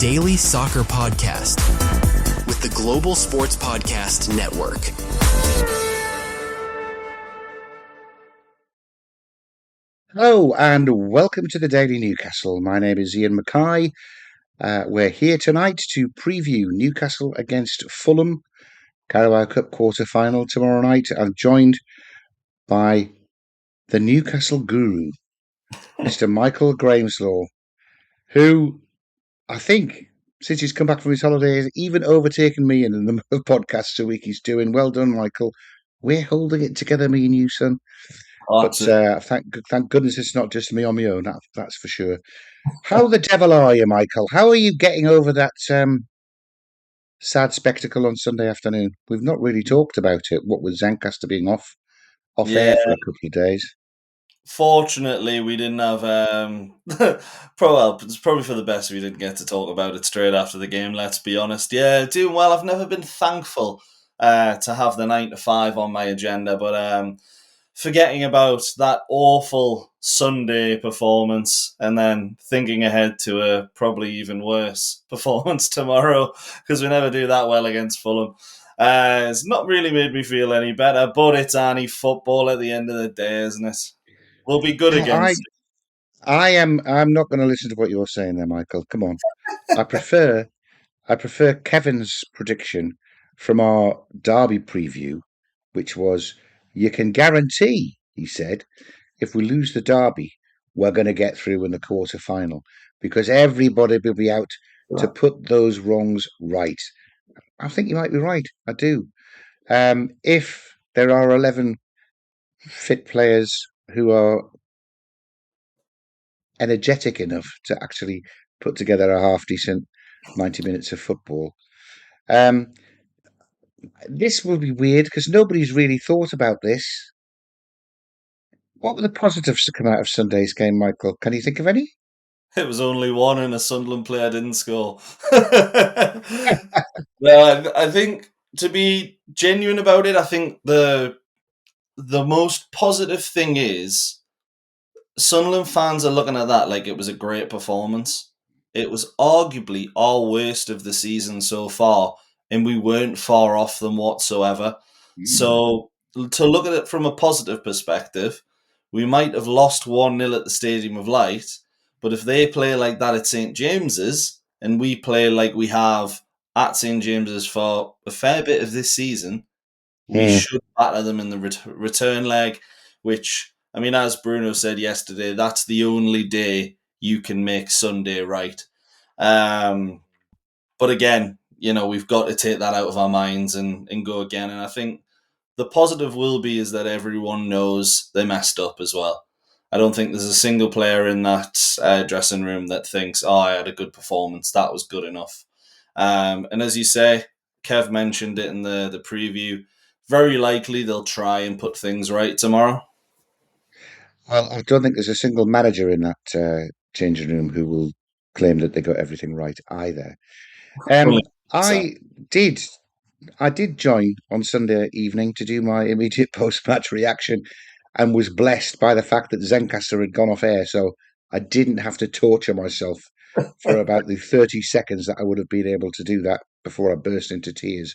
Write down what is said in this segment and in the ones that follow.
daily soccer podcast with the Global Sports Podcast Network. Hello and welcome to the Daily Newcastle. My name is Iain Mackay. We're here tonight to preview Newcastle against Fulham, Carabao Cup quarter-final tomorrow night. I'm joined by the Newcastle guru, Mr. Michael Grameslaw, who I think, since he's come back from his holiday, has even overtaken me in the number of podcasts a week he's doing. Well done, Michael. We're holding it together, me and you, son. But thank goodness it's not just me on my own, that's for sure. How the devil are you, Michael? How are you getting over that sad spectacle on Sunday afternoon? We've not really talked about it, what with Zencastr being off air for a couple of days. Fortunately, we didn't have... it's probably for the best we didn't get to talk about it straight after the game, let's be honest. Yeah, doing well. I've never been thankful to have the 9 to 5 on my agenda, but forgetting about that awful Sunday performance and then thinking ahead to a probably even worse performance tomorrow, because we never do that well against Fulham. It's not really made me feel any better, but it's only football at the end of the day, isn't it? We'll be good against it. I'm not going to listen to what you're saying there, Michael. Come on. I prefer Kevin's prediction from our derby preview, which was, you can guarantee, he said, if we lose the derby, we're going to get through in the quarter-final because everybody will be out to put those wrongs right. I think you might be right. I do. If there are 11 fit players who are energetic enough to actually put together a half-decent 90 minutes of football, this will be weird because nobody's really thought about this. What were the positives to come out of Sunday's game, Michael? Can you think of any? It was only one and a Sunderland player didn't score. No, I think, to be genuine about it, I think the most positive thing is Sunderland fans are looking at that like it was a great performance. It was arguably our worst of the season so far, and we weren't far off them whatsoever. So to look at it from a positive perspective, we might have lost 1-0 at the Stadium of Light, but if they play like that at St James's, and we play like we have at St James's for a fair bit of this season, we should batter them in the return leg, which, I mean, as Bruno said yesterday, that's the only day you can make Sunday right. But again, we've got to take that out of our minds and go again. And I think the positive will be is that everyone knows they messed up as well. I don't think there's a single player in that dressing room that thinks, I had a good performance, that was good enough. And as you say, Kev mentioned it in the preview, very likely they'll try and put things right tomorrow. Well, I don't think there's a single manager in that changing room who will claim that they got everything right either. I did join on Sunday evening to do my immediate post-match reaction and was blessed by the fact that Zencastr had gone off air, so I didn't have to torture myself for about the 30 seconds that I would have been able to do that before I burst into tears.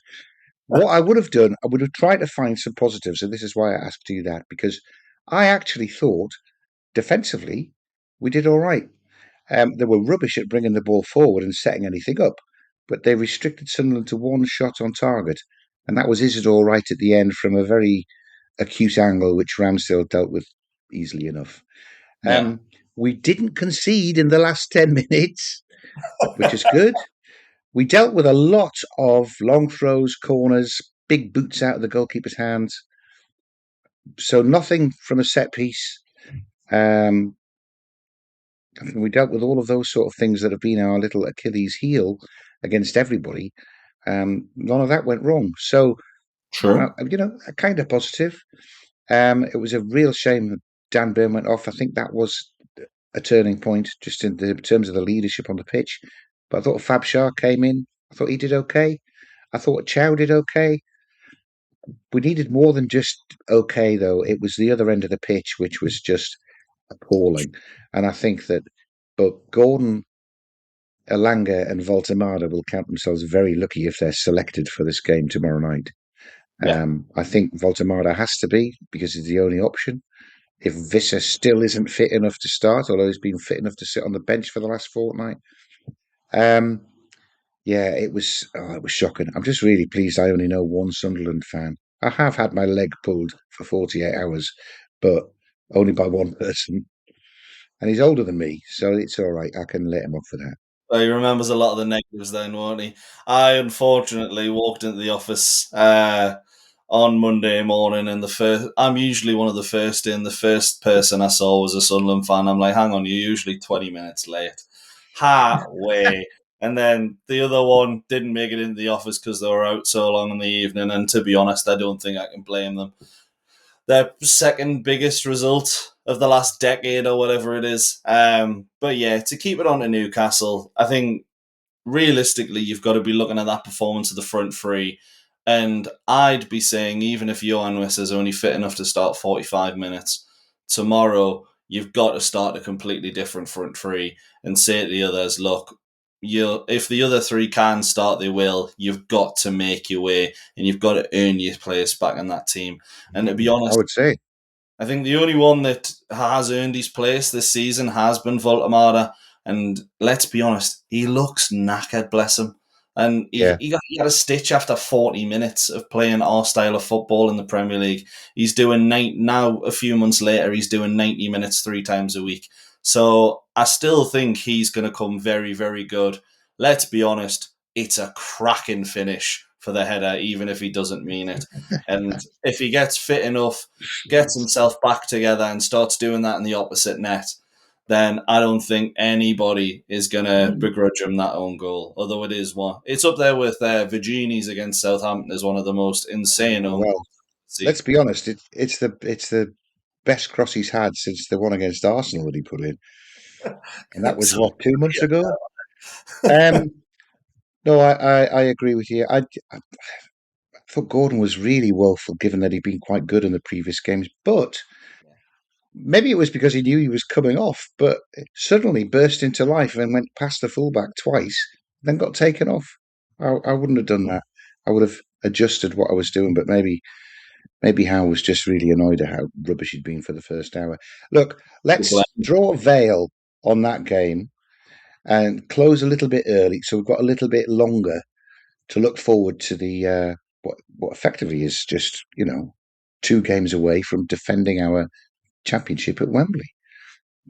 What I would have done, I would have tried to find some positives, and this is why I asked you that, because I actually thought defensively we did all right. They were rubbish at bringing the ball forward and setting anything up, but they restricted Sunderland to one shot on target, and that was Isidore right at the end from a very acute angle, which Ramsdale dealt with easily enough. We didn't concede in the last 10 minutes, which is good. We dealt with a lot of long throws, corners, big boots out of the goalkeeper's hands. So nothing from a set piece. We dealt with all of those sort of things that have been our little Achilles heel against everybody. None of that went wrong. So, True. A kind of positive. It was a real shame that Dan Burn went off. I think that was a turning point just in terms of the leadership on the pitch. But I thought Fab Shah came in. I thought he did okay. I thought Chow did okay. We needed more than just okay, though. It was the other end of the pitch, which was just appalling. And I think that both Gordon Elanga and Voltemada will count themselves very lucky if they're selected for this game tomorrow night. Yeah. I think Voltemada has to be because he's the only option. If Visser still isn't fit enough to start, although he's been fit enough to sit on the bench for the last fortnight, yeah, it was shocking. I'm just really pleased I only know one Sunderland fan. I have had my leg pulled for 48 hours, but only by one person. And he's older than me, so it's all right. I can let him off for that. He remembers a lot of the negatives then, won't he? I unfortunately walked into the office on Monday morning, and I'm usually one of the first in. The first person I saw was a Sunderland fan. I'm like, hang on, you're usually 20 minutes late. Ha, way. And then the other one didn't make it into the office because they were out so long in the evening. And to be honest, I don't think I can blame them. Their second biggest result of the last decade or whatever it is. But yeah, to keep it on to Newcastle, I think realistically, you've got to be looking at that performance of the front three. And I'd be saying, even if Johan Wissa's only fit enough to start 45 minutes, tomorrow you've got to start a completely different front three and say to the others, look, if the other three can start, they will. You've got to make your way and you've got to earn your place back in that team. And to be I honest, would say. I think the only one that has earned his place this season has been Voltemada. And let's be honest, he looks knackered, bless him. And Yeah. he got a stitch after 40 minutes of playing our style of football in the Premier League. He's doing now, a few months later, he's doing 90 minutes 3 times a week. So I still think he's going to come very, very good. Let's be honest, it's a cracking finish for the header, even if he doesn't mean it. And if he gets fit enough, gets himself back together and starts doing that in the opposite net, then I don't think anybody is going to begrudge him that own goal. Although it is one, it's up there with Virgini's against Southampton as one of the most insane own Well, goals. let's be honest. It's the best cross he's had since the one against Arsenal that he put in, and that was So, what 2 months yeah. ago. Um, no, I agree with you. I thought Gordon was really woeful, given that he'd been quite good in the previous games, but maybe it was because he knew he was coming off, but suddenly burst into life and went past the fullback twice, then got taken off. I wouldn't have done that. I would have adjusted what I was doing, but maybe Howe was just really annoyed at how rubbish he'd been for the first hour. Look, let's draw a veil on that game and close a little bit early, so we've got a little bit longer to look forward to the what effectively is just 2 games away from defending our championship at Wembley.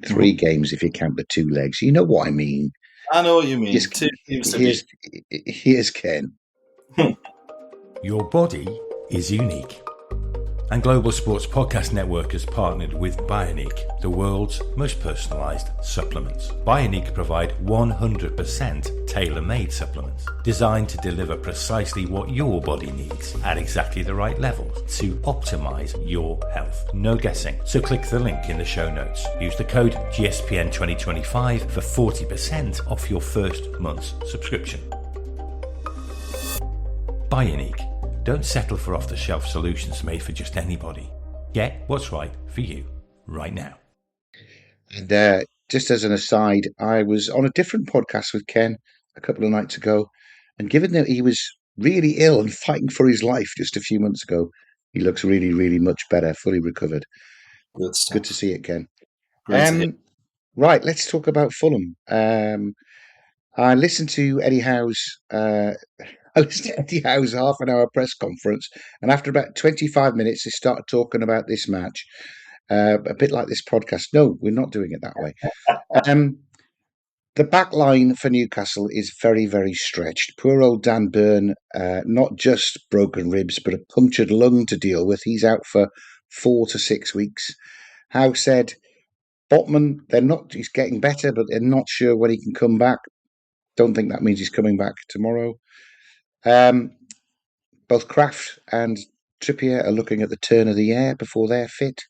3 games if you count the 2 legs. You know what I mean. I know what you mean. Here's, 2 teams to here's, here's Ken. Your body is unique. And Global Sports Podcast Network has partnered with Bioniq, the world's most personalised supplements. Bioniq provide 100% tailor-made supplements designed to deliver precisely what your body needs at exactly the right levels to optimise your health. No guessing. So click the link in the show notes. Use the code GSPN2025 for 40% off your first month's subscription. Bioniq. Don't settle for off-the-shelf solutions made for just anybody. Get what's right for you right now. And just as an aside, I was on a different podcast with Ken a couple of nights ago, and given that he was really ill and fighting for his life just a few months ago, he looks really, really much better, fully recovered. Good stuff. Good to see it, Ken. Right, let's talk about Fulham. I listened to Eddie Howe's half an hour press conference, and after about 25 minutes, they started talking about this match, a bit like this podcast. No, we're not doing it that way. The back line for Newcastle is very, very stretched. Poor old Dan Burn, not just broken ribs, but a punctured lung to deal with. He's out for 4 to 6 weeks. Howe said, Botman, he's getting better, but they're not sure when he can come back. Don't think that means he's coming back tomorrow. Both Kraft and Trippier are looking at the turn of the year before they're fit.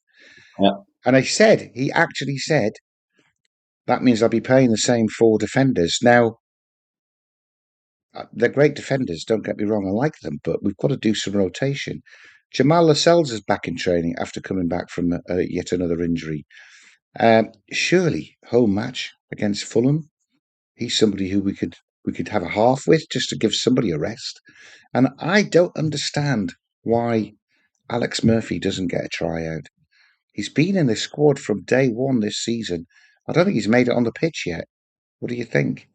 Yeah. And he actually said, that means I'll be paying the same 4 defenders. Now, they're great defenders, don't get me wrong, I like them, but we've got to do some rotation. Jamal Lascelles is back in training after coming back from yet another injury. Surely, home match against Fulham, he's somebody who we could have a half with just to give somebody a rest. And I don't understand why Alex Murphy doesn't get a tryout. He's been in the squad from day one this season. I don't think he's made it on the pitch yet. What do you think?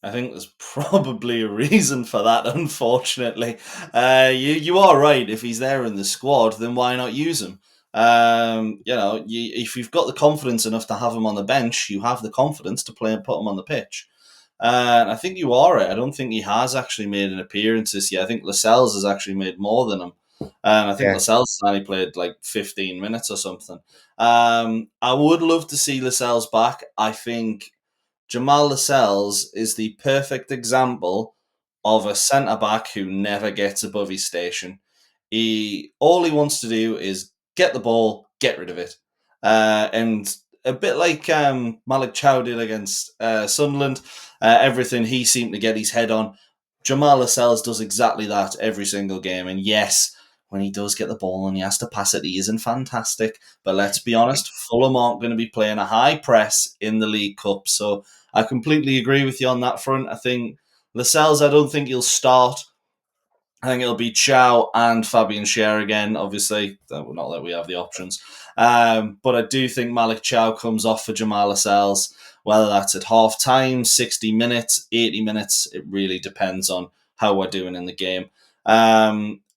I think there's probably a reason for that, unfortunately. You are right. If he's there in the squad, then why not use him? If you've got the confidence enough to have him on the bench, you have the confidence to play and put him on the pitch. And I think you are right. I don't think he has actually made an appearance this year. I think Lascelles has actually made more than him. And I think Yeah, Lascelles has only played like 15 minutes or something. I would love to see Lascelles back. I think Jamal Lascelles is the perfect example of a centre back who never gets above his station. All he wants to do is get the ball, get rid of it, and a bit like Malik Chow did against Sunderland. Everything he seemed to get his head on. Jamal Lascelles does exactly that every single game. And yes, when he does get the ball and he has to pass it, he isn't fantastic. But let's be honest, Fulham aren't going to be playing a high press in the League Cup. So I completely agree with you on that front. I think Lascelles, I don't think he'll start. I think it'll be Chow and Fabian Schär again, obviously. Not that we have the options. But I do think Malik Chow comes off for Jamal Lascelles, whether that's at half time, 60 minutes, 80 minutes. It really depends on how we're doing in the game.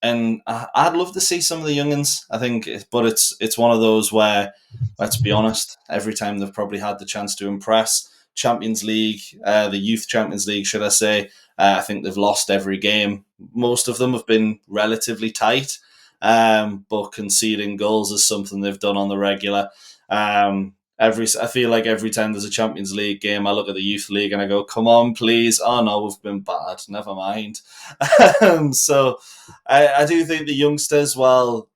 And I'd love to see some of the youngins, I think, but it's one of those where, let's be honest, every time they've probably had the chance to impress. Champions League, the Youth Champions League, should I say, I think they've lost every game. Most of them have been relatively tight, but conceding goals is something they've done on the regular. I feel like every time there's a Champions League game, I look at the Youth League and I go, "Come on, please!" Oh no, we've been bad. Never mind. So I do think the youngsters, well,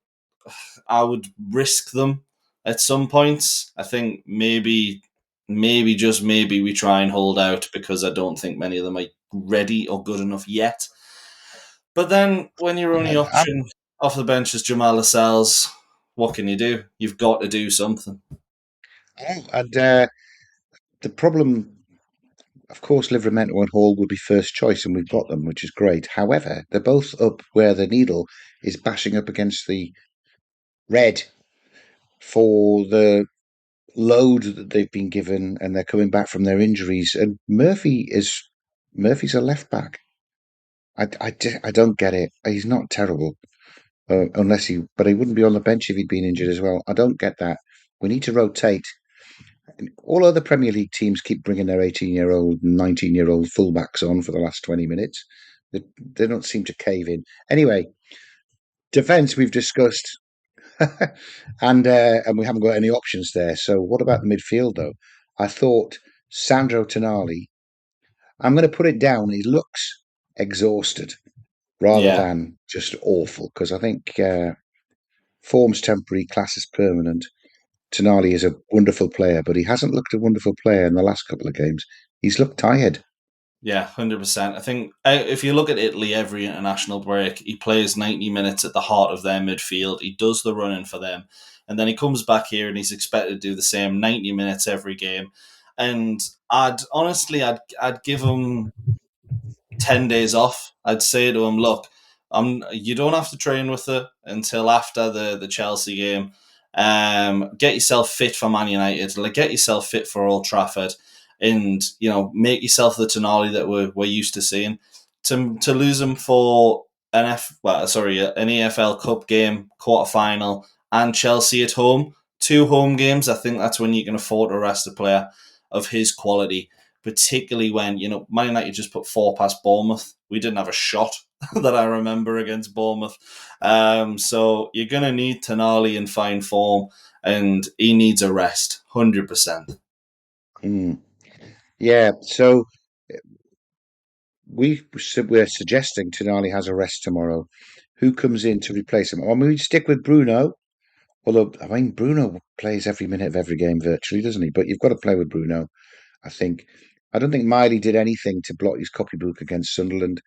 I would risk them at some points. I think maybe just maybe we try and hold out because I don't think many of them are ready or good enough yet. But then when your only I'm, option off the bench is Jamal Lascelles, what can you do? You've got to do something. and the problem, of course, Livramento and Hall would be first choice, and we've got them, which is great. However, they're both up where the needle is bashing up against the red for the load that they've been given, and they're coming back from their injuries. And Murphy's a left back. I don't get it. He's not terrible, but he wouldn't be on the bench if he'd been injured as well. I don't get that. We need to rotate. All other Premier League teams keep bringing their 18-year-old, 19-year-old fullbacks on for the last 20 minutes. They don't seem to cave in. Anyway, defence we've discussed, and we haven't got any options there. So what about the midfield though? I thought Sandro Tonali. I'm going to put it down. He looks exhausted rather Yeah. than just awful because I think form's temporary, class is permanent. Tonali is a wonderful player, but he hasn't looked a wonderful player in the last couple of games. He's looked tired. Yeah, 100%. I think if you look at Italy every international break, he plays 90 minutes at the heart of their midfield. He does the running for them. And then he comes back here and he's expected to do the same 90 minutes every game. And I'd give him 10 days off. I'd say to him, look, you don't have to train with her until after the Chelsea game. Get yourself fit for Man United. Like, get yourself fit for Old Trafford, and make yourself the Tonali that we're used to seeing. To lose him for an EFL Cup game, quarter final, and Chelsea at home, 2 home games. I think that's when you can afford to rest a player of his quality, particularly when, Man United just put 4 past Bournemouth. We didn't have a shot that I remember against Bournemouth. So you're going to need Tonali in fine form, and he needs a rest, 100%. Mm. Yeah, so we're suggesting Tonali has a rest tomorrow. Who comes in to replace him? I mean, we stick with Bruno. Although, I mean, Bruno plays every minute of every game virtually, doesn't he? But you've got to play with Bruno, I think. I don't think Miley did anything to block his copybook against Sunderland.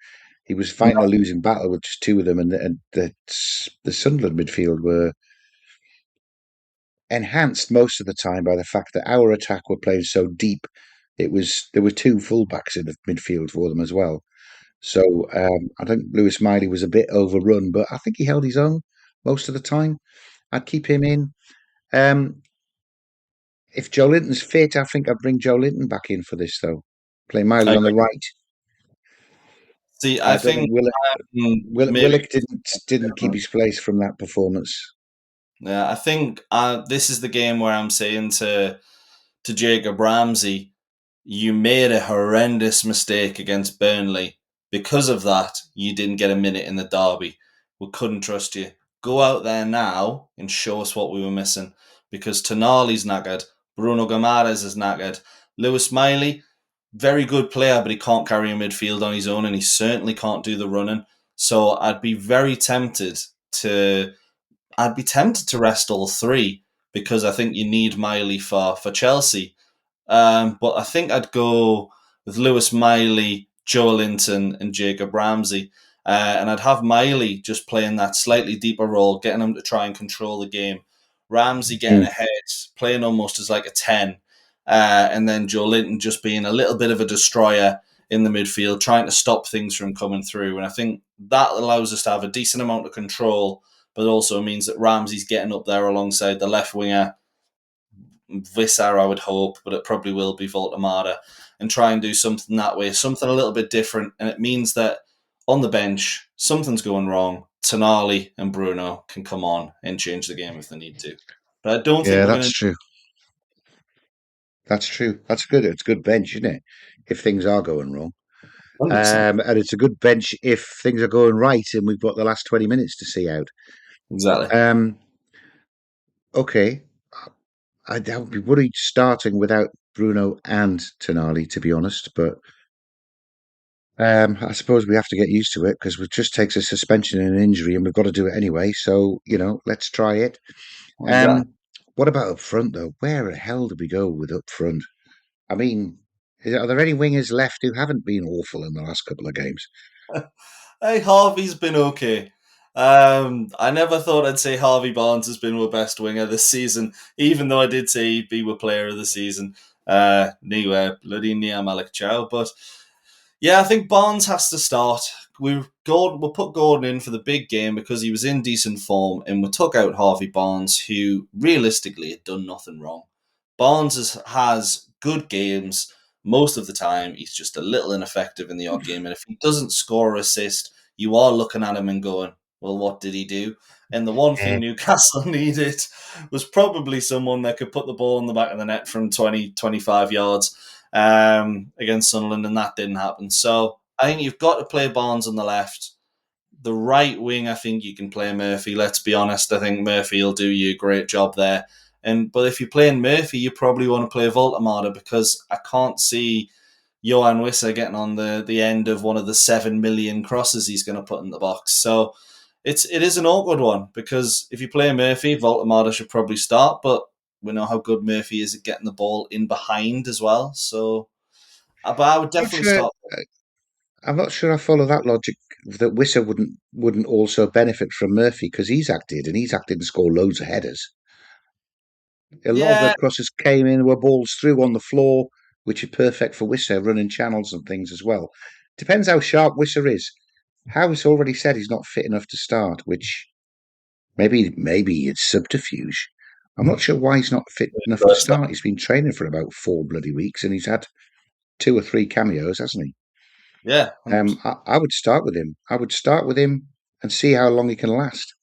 He was fighting a losing battle with just 2 of them, and the Sunderland midfield were enhanced most of the time by the fact that our attack were playing so deep there were two fullbacks in the midfield for them as well. So I think Lewis Miley was a bit overrun, but I think he held his own most of the time. I'd keep him in. Um, if Joe Linton's fit, I think I'd bring Joe Linton back in for this though. Play Miley I on the agree. right. See, I I don't think think maybe. Willock didn't keep his place from that performance. Yeah, I think this is the game where I'm saying to Jacob Ramsey, you made a horrendous mistake against Burnley. Because of that, you didn't get a minute in the derby. We couldn't trust you. Go out there now and show us what we were missing. Because Tonali's knackered, Bruno Guimaraes is knackered, Lewis Miley, very good player, but he can't carry a midfield on his own, and he certainly can't do the running. So I'd be very tempted to rest all three because I think you need Miley for Chelsea. But I think I'd go with Lewis Miley, Joe Linton, and Jacob Ramsey. And I'd have Miley just playing that slightly deeper role, getting him to try and control the game. Ramsey getting Mm. ahead, playing almost as like a 10. And then Joe Linton just being a little bit of a destroyer in the midfield, trying to stop things from coming through. And I think that allows us to have a decent amount of control, but also means that Ramsey's getting up there alongside the left winger, Vissar, I would hope, but it probably will be Voltemada, and try and do something that way, something a little bit different. And it means that on the bench, something's going wrong. Tonali and Bruno can come on and change the game if they need to. But I don't think Yeah, we're that's going to. true. That's true. That's good. It's a good bench, isn't it? If things are going wrong. 100%. And it's a good bench if things are going right and we've got the last 20 minutes to see out. Exactly. Okay. I would be worried starting without Bruno and Tonali, to be honest. But I suppose we have to get used to it because it just takes a suspension and an injury and we've got to do it anyway. So, let's try it. Exactly. What about up front, though? Where the hell do we go with up front? I mean, are there any wingers left who haven't been awful in the last couple of games? Hey, Harvey's been okay. I never thought I'd say Harvey Barnes has been our best winger this season, even though I did say he'd be our player of the season. Bloody Nia Malik Chow. But yeah, I think Barnes has to start. We'll put Gordon in for the big game because he was in decent form, and we took out Harvey Barnes, who realistically had done nothing wrong. Barnes has good games most of the time. He's just a little ineffective in the odd game, and if he doesn't score or assist, you are looking at him and going, well, what did he do? And the one thing Newcastle needed was probably someone that could put the ball in the back of the net from 20, 25 yards against Sunderland, and that didn't happen. So I think you've got to play Barnes on the left. The right wing, I think you can play Murphy. Let's be honest. I think Murphy will do you a great job there. But if you're playing Murphy, you probably want to play Voltemada because I can't see Johan Wissa getting on the end of one of the 7 million crosses he's going to put in the box. So it is an awkward one because if you play Murphy, Voltemada should probably start, but we know how good Murphy is at getting the ball in behind as well. So, but I would I'm not definitely sure. start. I'm not sure I follow that logic that Wissa wouldn't also benefit from Murphy because he's acted and scored loads of headers. A lot of the Yeah, crosses came in, were balls through on the floor, which are perfect for Wissa running channels and things as well. Depends how sharp Wissa is. Howe's already said he's not fit enough to start, which maybe it's subterfuge. I'm not sure why he's not fit enough to start. He's been training for about 4 bloody weeks and he's had 2 or 3 cameos, hasn't he? yeah, 100%. I would start with him. I would start with him and see how long he can last.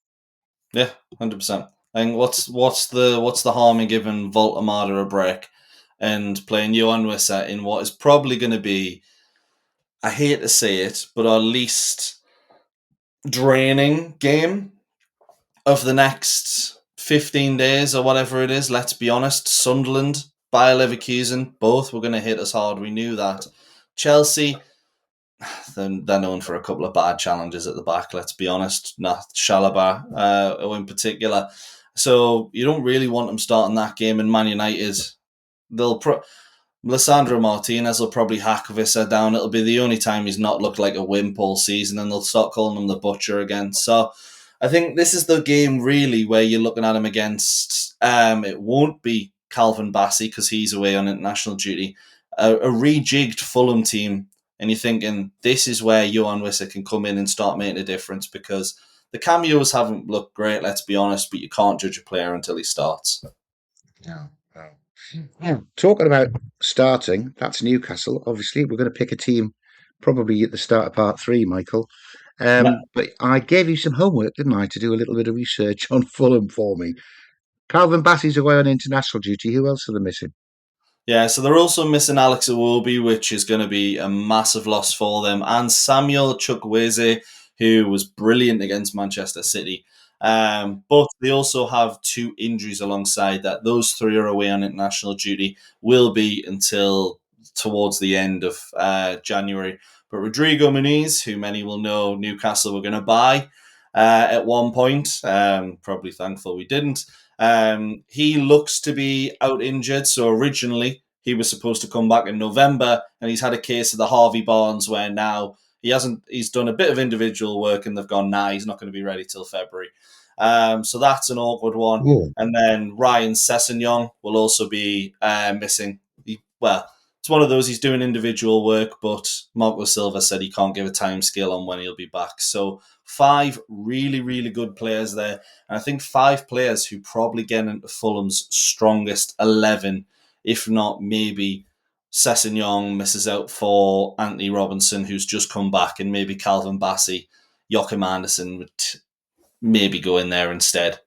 Yeah, 100%. And what's the harm in giving Voltemada a break and playing Johan Wissa in what is probably going to be, I hate to say it, but our least draining game of the next 15 days or whatever it is. Let's be honest. Sunderland, Bayer Leverkusen, both were going to hit us hard. We knew that. Chelsea, they're known for a couple of bad challenges at the back, let's be honest. Not Shalaba in particular. So you don't really want them starting that game. In Man United, Lissandro Martinez will probably hack Vissa down. It'll be the only time he's not looked like a wimp all season, and they'll start calling him the Butcher again. So I think this is the game really where you're looking at him against. It won't be Calvin Bassey because he's away on international duty. a rejigged Fulham team, and you're thinking this is where Johan Wissa can come in and start making a difference, because the cameos haven't looked great, let's be honest, but you can't judge a player until he starts. No, no. Yeah. Talking about starting, that's Newcastle. Obviously, we're going to pick a team probably at the start of part 3, Michael. But I gave you some homework, didn't I, to do a little bit of research on Fulham for me. Calvin Bassey's away on international duty. Who else are they missing? Yeah, so they're also missing Alex Iwobi, which is going to be a massive loss for them, and Samuel Chukwueze, who was brilliant against Manchester City. But they also have 2 injuries alongside that. Those 3 are away on international duty, will be until towards the end of January. But Rodrigo Muniz, who many will know Newcastle were going to buy at one point, probably thankful we didn't. He looks to be out injured. So originally he was supposed to come back in November, and he's had a case of the Harvey Barnes where now he's done a bit of individual work and they've gone, nah, he's not going to be ready till February. So that's an awkward one. Ooh. And then Ryan Sessegnon will also be missing. It's one of those, he's doing individual work, but Marco Silva said he can't give a time scale on when he'll be back. So 5 really, really good players there. And I think 5 players who probably get into Fulham's strongest 11, if not maybe Sessegnon misses out for Anthony Robinson, who's just come back, and maybe Calvin Bassey, Joachim Andersen would maybe go in there instead.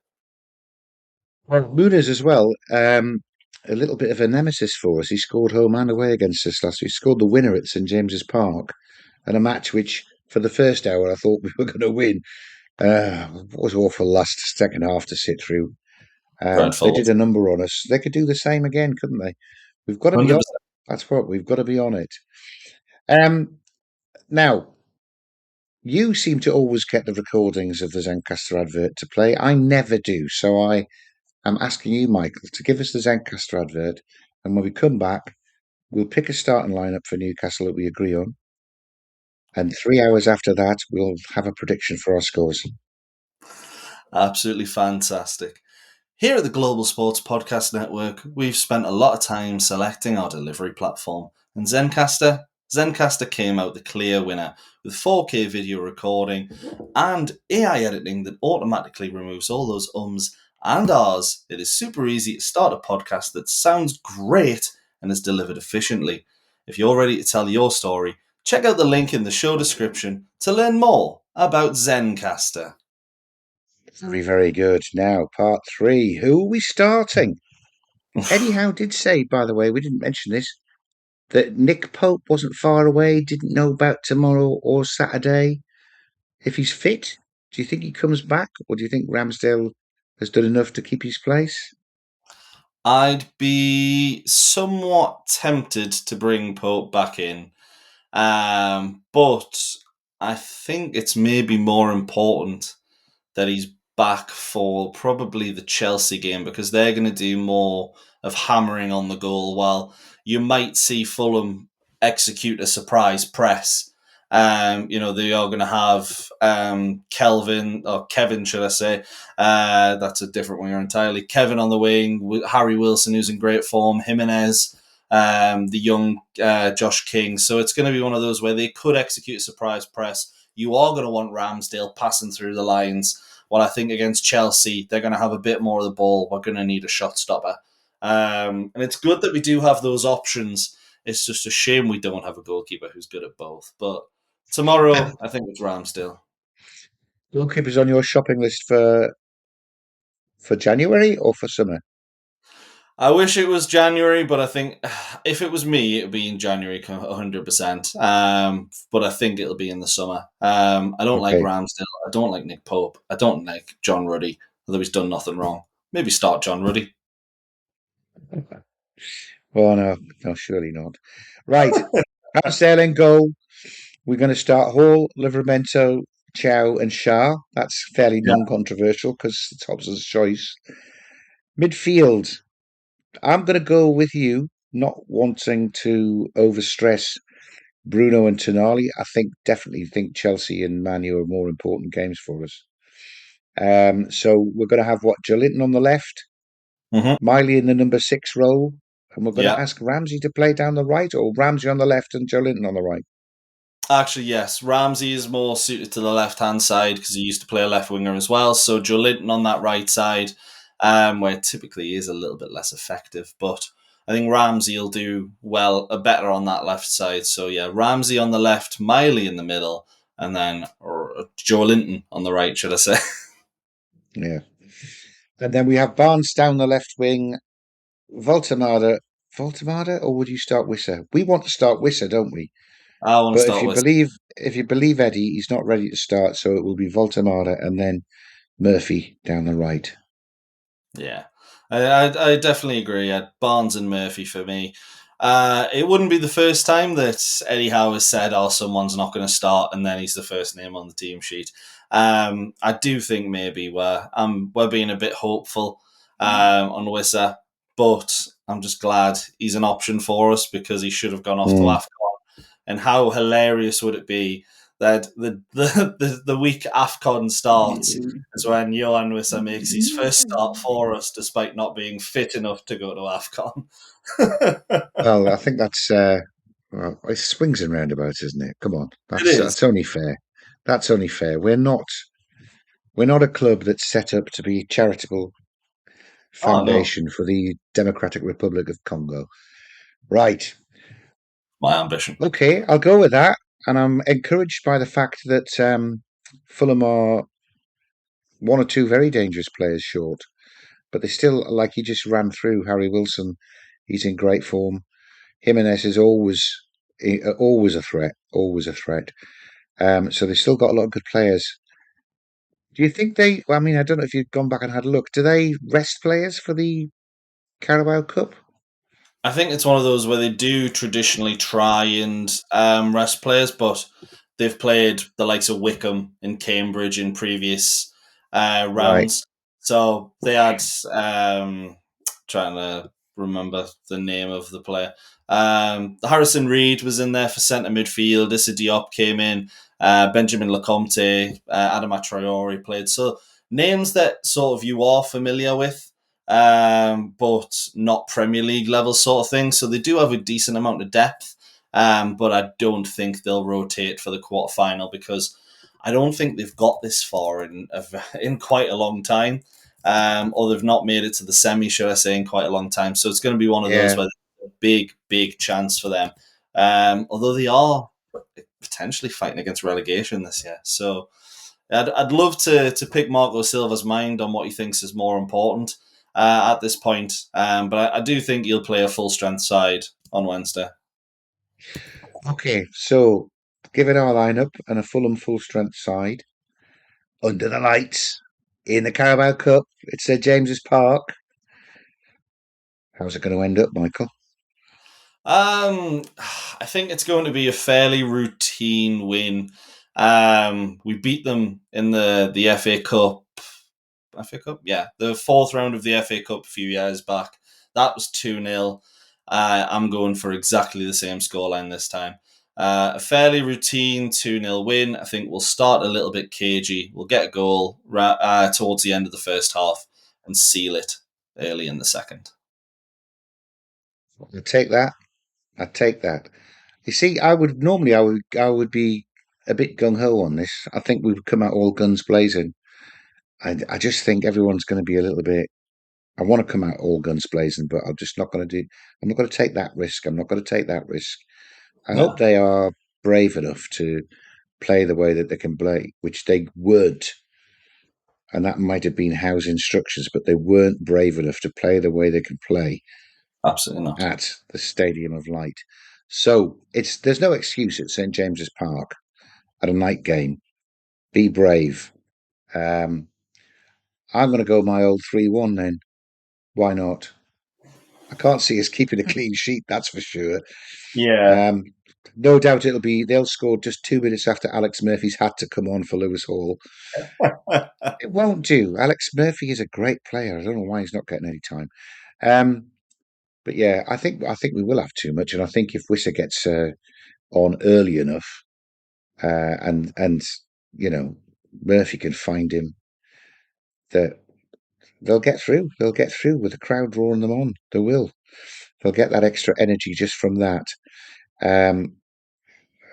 Well, Muniz as well. A little bit of a nemesis for us. He scored home and away against us last week. He scored the winner at St James's Park, and a match which, for the first hour, I thought we were going to win. It was awful last second half to sit through. They did a number on us. They could do the same again, couldn't they? We've got to be on 100%. it. That's what we've got to be on it. Now, you seem to always get the recordings of the Zencastr advert to play. I never do, so I'm asking you, Michael, to give us the Zencastr advert, and when we come back, we'll pick a starting lineup for Newcastle that we agree on, and 3 hours after that, we'll have a prediction for our scores. Absolutely fantastic. Here at the Global Sports Podcast Network, we've spent a lot of time selecting our delivery platform, and Zencastr came out the clear winner with 4K video recording and AI editing that automatically removes all those ums and ahs. It is super easy to start a podcast that sounds great and is delivered efficiently. If you're ready to tell your story, check out the link in the show description to learn more about Zencastr. Very, very good. Now, part 3. Who are we starting? Eddie Howe did say, by the way, we didn't mention this, that Nick Pope wasn't far away, didn't know about tomorrow or Saturday. If he's fit, do you think he comes back, or do you think Ramsdale has done enough to keep his place? I'd be somewhat tempted to bring Pope back in, but I think it's maybe more important that he's back for probably the Chelsea game, because they're going to do more of hammering on the goal, while you might see Fulham execute a surprise press. They are going to have Kevin, should I say? That's a different winger entirely. Kevin on the wing, Harry Wilson, who's in great form, Jimenez, the young Josh King. So it's going to be one of those where they could execute a surprise press. You are going to want Ramsdale passing through the lines. Well, I think against Chelsea, they're going to have a bit more of the ball. We're going to need a shot stopper. And it's good that we do have those options. It's just a shame we don't have a goalkeeper who's good at both. But tomorrow, I think it's Ramsdale. Goalkeepers on your shopping list for January or for summer? I wish it was January, but I think if it was me, it would be in January 100%. But I think it'll be in the summer. I don't like Ramsdale. I don't like Nick Pope. I don't like John Ruddy, although he's done nothing wrong. Maybe start John Ruddy. Well, no, surely not. Right, Ramsdale in goal. We're going to start Hall, Livramento, Chow, and Shah. That's fairly non-controversial because it's Hobbs' choice. Midfield. I'm going to go with you, not wanting to overstress Bruno and Tonali. I definitely think Chelsea and Man U are more important games for us. So we're going to have Joelinton on the left, Mm-hmm. Miley in the number 6 role, And we're going to Yeah. ask Ramsey to play down the right, or Ramsey on the left and Joe Linton on the right. Actually, yes. Ramsey is more suited to the left-hand side because he used to play a left winger as well. So Joe Linton on that right side, where it typically is a little bit less effective. But I think Ramsey will do better on that left side. So yeah, Ramsey on the left, Miley in the middle, and then Joe Linton on the right, should I say? Yeah. And then we have Barnes down the left wing, Voltemada. Voltemada, or would you start Wisser? We want to start Wisser, don't we? I want to But start with. if you believe Eddie, he's not ready to start, so it will be Voltemada and then Murphy down the right. Yeah, I definitely agree. Barnes and Murphy for me. It wouldn't be the first time that Eddie Howe has said, "Oh, someone's not going to start," and then he's the first name on the team sheet. I do think maybe we're being a bit hopeful on Wissa, but I'm just glad he's an option for us because he should have gone off to AFCON. And how hilarious would it be that the week AFCON starts is when Johan Wissa makes his first start for us, despite not being fit enough to go to AFCON. Well, I think that's well, it swings and roundabouts, isn't it? Come on, It is. that's only fair. That's only fair. We're not a club that's set up to be charitable Oh no, foundation for the Democratic Republic of Congo. Right. my ambition. Okay, I'll go with that. And I'm encouraged by the fact that Fulham are one or two very dangerous players short, but they still, like you just ran through, Harry Wilson, he's in great form. Jimenez is always a threat, always a threat. So they've still got a lot of good players. Do you think they? Well, I mean, I don't know if you've gone back and had a look. Do they rest players for the Carabao Cup? I think it's one of those where they do traditionally try and rest players, but they've played the likes of Wickham and Cambridge in previous Right. rounds. So they had trying to remember the name of the player. Harrison Reed was in there for centre midfield. Issa Diop came in. Benjamin Lecomte, Adama Traore played. So names that sort of you are familiar with, but not Premier League level sort of thing. So they do have a decent amount of depth, but I don't think they'll rotate for the quarterfinal because I don't think they've got this far in quite a long time, or they've not made it to the semi, should I say, in quite a long time. So it's going to be one of those Yeah. where there's a big chance for them. Although they are potentially fighting against relegation this year. So I'd love to pick Marco Silva's mind on what he thinks is more important at this point. But I do think he'll play a full strength side on Wednesday. Okay. So given our lineup and a Fulham full strength side under the lights in the Carabao Cup, it's St James's Park. How's it going to end up, Michael? I think it's going to be a fairly routine win. We beat them in the FA Cup. FA Cup? Yeah, the fourth round of the FA Cup a few years back. That was 2-0. I'm going for exactly the same scoreline this time. A fairly routine 2-0 win. I think we'll start a little bit cagey. We'll get a goal towards the end of the first half and seal it early in the second. I'll take that. I'd take that. You see, I would be a bit gung ho on this. I think we would come out all guns blazing. I just think everyone's going to be a little bit. I want to come out all guns blazing, but I'm just not going to do. I'm not going to take that risk. I'm not going to take that risk. I Yeah, hope they are brave enough to play the way that they can play, which they would. And that might have been Howe's instructions, but they weren't brave enough to play the way they can play absolutely not. at the Stadium of Light. So there's no excuse at St James's Park at a night game. Be brave. I'm going to go my old 3-1 then. Why not? I can't see us keeping a clean sheet, that's for sure. Yeah. Um, no doubt they'll score just 2 minutes after Alex Murphy's had to come on for Lewis Hall. It won't do. Alex Murphy is a great player. I don't know why he's not getting any time. But yeah, I think we will have too much, and I think if Wissa gets on early enough, and Murphy can find him, that they'll get through. They'll get through with the crowd roaring them on. They will. They'll get that extra energy just from that. Um,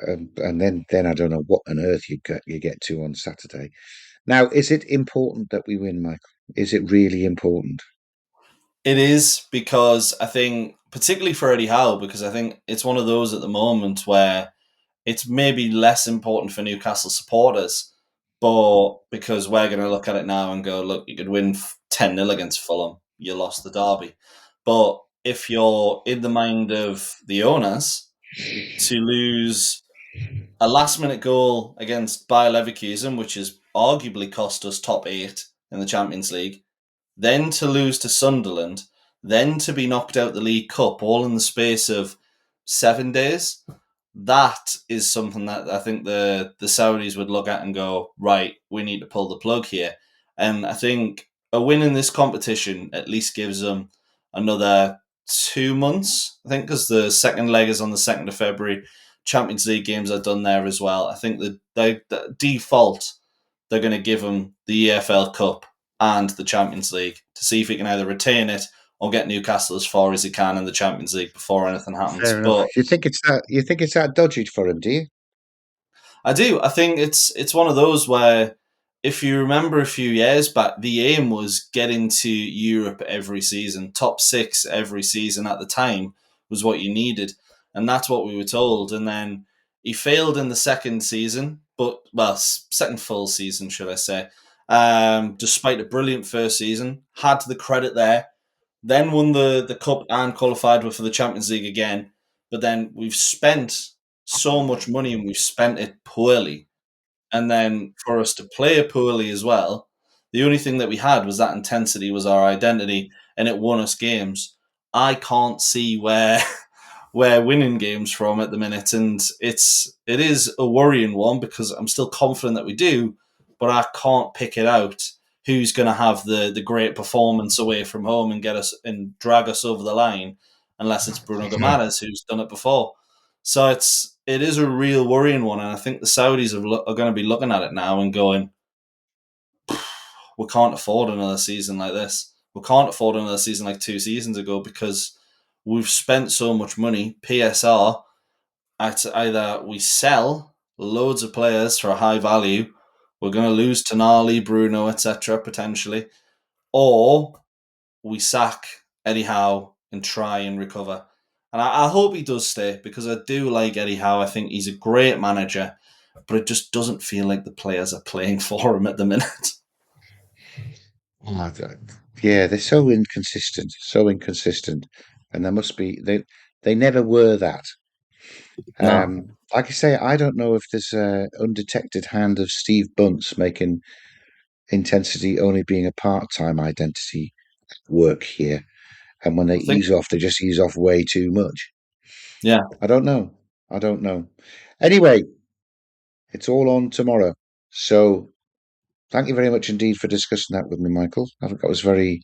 and then I don't know what on earth you get to on Saturday. Now, is it important that we win, Michael? Is it really important? It is, because I think, particularly for Eddie Howe, because I think it's one of those at the moment where it's maybe less important for Newcastle supporters, but because we're going to look at it now and go, look, you could win 10-0 against Fulham, you lost the derby. But if you're in the mind of the owners, to lose a last-minute goal against Bayer Leverkusen, which has arguably cost us top 8 in the Champions League, then to lose to Sunderland, then to be knocked out the League Cup, all in the space of 7 days, that is something that I think the Saudis would look at and go, right, we need to pull the plug here. And I think a win in this competition at least gives them another 2 months, I think, because the second leg is on the 2nd of February. Champions League games are done there as well. I think the default, they're going to give them the EFL Cup and the Champions League to see if he can either retain it or get Newcastle as far as he can in the Champions League before anything happens. Fair enough. But You think it's that dodgy for him, do you? I do. I think it's one of those where, if you remember a few years back, the aim was get into Europe every season. Top 6 every season at the time was what you needed. And that's what we were told. And then he failed in the second season, second full season, should I say, despite a brilliant first season. Had the credit there. Then won the Cup and qualified for the Champions League again. But then we've spent so much money and we've spent it poorly. And then for us to play it poorly as well, the only thing that we had was that intensity, was our identity, and it won us games. I can't see where we're winning games from at the minute, and it is a worrying one, because I'm still confident that we do, but I can't pick it out who's going to have the great performance away from home and get us and drag us over the line, unless it's Bruno Guimaraes who's done it before. So it is a real worrying one, and I think the Saudis are going to be looking at it now and going, we can't afford another season like this. We can't afford another season like 2 seasons ago, because we've spent so much money, PSR, at either we sell loads of players for a high value, we're going to lose Tonali, Bruno, etc., potentially, or we sack Eddie Howe and try and recover. And I hope he does stay, because I do like Eddie Howe. I think he's a great manager, but it just doesn't feel like the players are playing for him at the minute. Yeah, they're so inconsistent, and there must be they never were that. No. Like I say, I don't know if there's an undetected hand of Steve Bunce making intensity only being a part-time identity work here, and when they ease off, they just ease off way too much. Yeah, I don't know. Anyway, it's all on tomorrow. So thank you very much indeed for discussing that with me, Michael. I think that was very,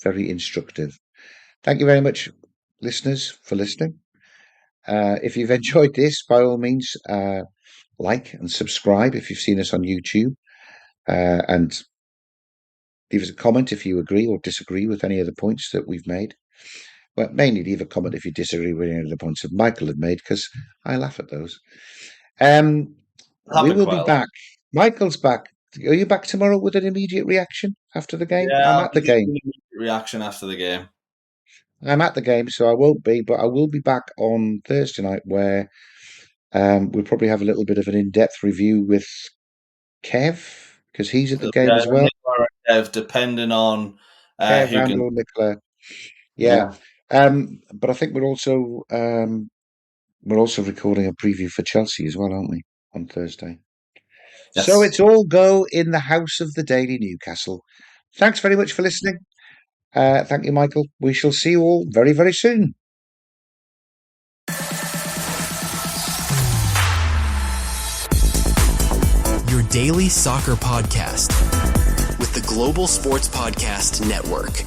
very instructive. Thank you very much, listeners, for listening. If you've enjoyed this, by all means, like and subscribe if you've seen us on YouTube, and leave us a comment if you agree or disagree with any of the points that we've made. Well, mainly leave a comment if you disagree with any of the points that Michael had made, because I laugh at those. We will be back. Michael's back. Are you back tomorrow with an immediate reaction after the game? Yeah, I'm at the game. Reaction after the game. I'm at the game, so I won't be, but I will be back on Thursday night, where we'll probably have a little bit of an in-depth review with Kev, because he's at the game as well. Kev, depending on Kev and Lord Nicola. Yeah. But I think we're also recording a preview for Chelsea as well, aren't we, on Thursday? Yes. So it's all go in the house of the Daily Newcastle. Thanks very much for listening. Thank you, Michael. We shall see you all very, very soon. Your daily soccer podcast with the Global Sports Podcast Network.